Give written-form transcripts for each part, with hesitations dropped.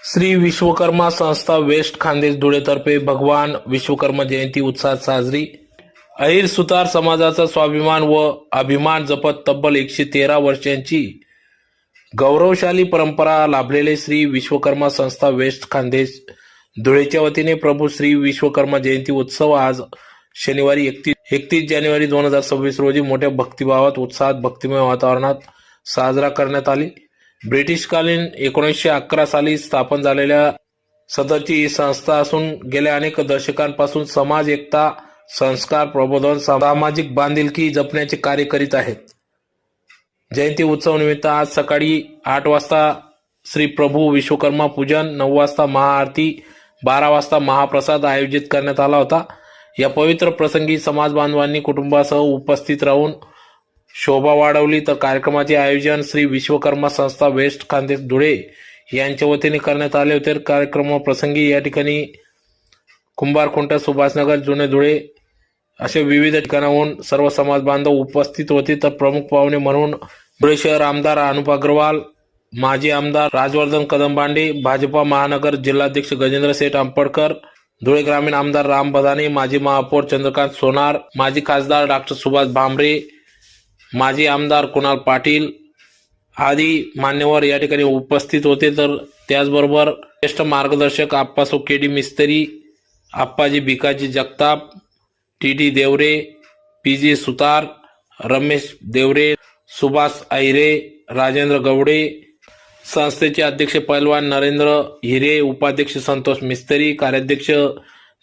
श्री विश्वकर्मा संस्था वेस्ट खानदेश धुळेतर्फे भगवान विश्वकर्मा जयंती उत्साहात साजरी। अहिर सुतार समाजाचा स्वाभिमान व अभिमान जपत तब्बल 113 वर्षांची गौरवशाली परंपरा लाभलेले श्री विश्वकर्मा संस्था वेस्ट खानदेश धुळेच्या वतीने प्रभू श्री विश्वकर्मा जयंती उत्सव आज शनिवारी 31 जानेवारी 2026 रोजी मोठ्या भक्तिभावात उत्साहात भक्तिमय वातावरणात साजरा करण्यात आली। ब्रिटिशकालीन 1911 साली स्थापन झालेल्या सदरची ही संस्था असून गेल्या अनेक दशकांपासून समाज एकता, संस्कार प्रबोधन, सामाजिक बांधिलकी जपण्याचे कार्य करीत आहेत। जयंती उत्सव निमित्त आज सकाळी 8 वाजता श्री प्रभू विश्वकर्मा पूजन, 9 वाजता महाआरती, 12 वाजता महाप्रसाद आयोजित करण्यात आला होता। या पवित्र प्रसंगी समाज बांधवांनी कुटुंबासह उपस्थित राहून शोभा वाढवली। तर कार्यक्रमाचे आयोजन श्री विश्वकर्मा संस्था वेस्ट खानदेश धुळे यांच्या वतीने करण्यात आले होते। कार्यक्रमाप्रसंगी या ठिकाणी कुंभारखुंट, सुभाषनगर, जुने धुळे असे विविध ठिकाणाहून सर्व समाज बांधव उपस्थित होते। तर प्रमुख पाहुणे म्हणून धुळे शहर आमदार अनुप अग्रवाल, माजी आमदार राजवर्धन कदमबांडे, भाजपा महानगर जिल्हाध्यक्ष गजेंद्र शेठ आंबडकर, धुळे ग्रामीण आमदार राम बदाने, माजी महापौर चंद्रकांत सोनार, माजी खासदार डॉक्टर सुभाष भामरे, माजी आमदार कुणाल पाटील आदी मान्यवर या ठिकाणी उपस्थित होते। तर त्याचबरोबर ज्येष्ठ मार्गदर्शक आप्पासो केडी मिस्त्री, आप्पाजी भिकाजी जगताप, टी देवरे, पीजी सुतार, रमेश देवरे, सुभाष अहिरे, राजेंद्र गवडे, संस्थेचे अध्यक्ष पैलवान नरेंद्र हिरे, उपाध्यक्ष संतोष मिस्त्री, कार्याध्यक्ष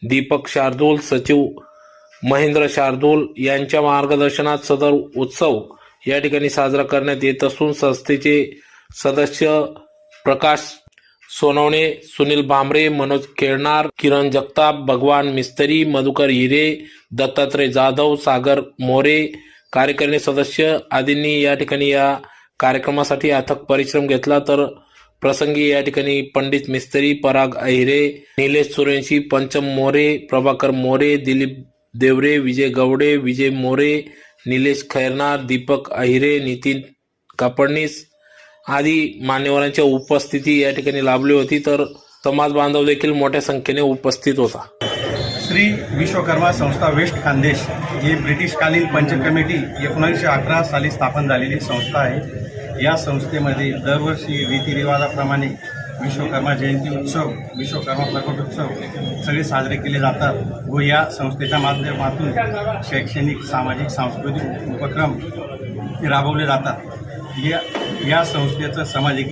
दीपक शार्दूल, सचिव महेंद्र शार्दूल यांच्या मार्गदर्शनात सदर उत्सव या ठिकाणी साजरा करण्यात येत असून संस्थेचे सदस्य प्रकाश सोनवणे, सुनील भामरे, मनोज खेळणार, किरण जगताप, भगवान मिस्त्री, मधुकर हिरे, दत्तात्रय जाधव, सागर मोरे, कार्यकारिणी सदस्य आदींनी या ठिकाणी या कार्यक्रमासाठी अथक परिश्रम घेतला। तर प्रसंगी या ठिकाणी पंडित मिस्त्री, पराग अहिरे, निलेश सुरेंशी, पंचम मोरे, प्रभाकर मोरे, दिलीप देवरे, विजय गवडे, विजय मोरे, निलेश खैरनार, दीपक अहिरे, नितीन कापडणीस आदी मान्यवरांच्या उपस्थिती या ठिकाणी लाभली होती। तर समाज बांधव देखील मोठ्या संख्येने उपस्थित होता। श्री विश्वकर्मा संस्था वेस्ट खानदेश ही ब्रिटिशकालीन पंच कमिटी 1911 साली स्थापन झालेली संस्था आहे। या संस्थेमध्ये दरवर्षी रीतिरिवाजाप्रमाणे विश्वकर्मा जयंती उत्सव, विश्वकर्मा प्रकटोत्सव सगळे साजरे केले जातात व या संस्थेच्या माध्यमातून शैक्षणिक, सामाजिक, सांस्कृतिक उपक्रम राबवले जातात। या संस्थेचं सामाजिक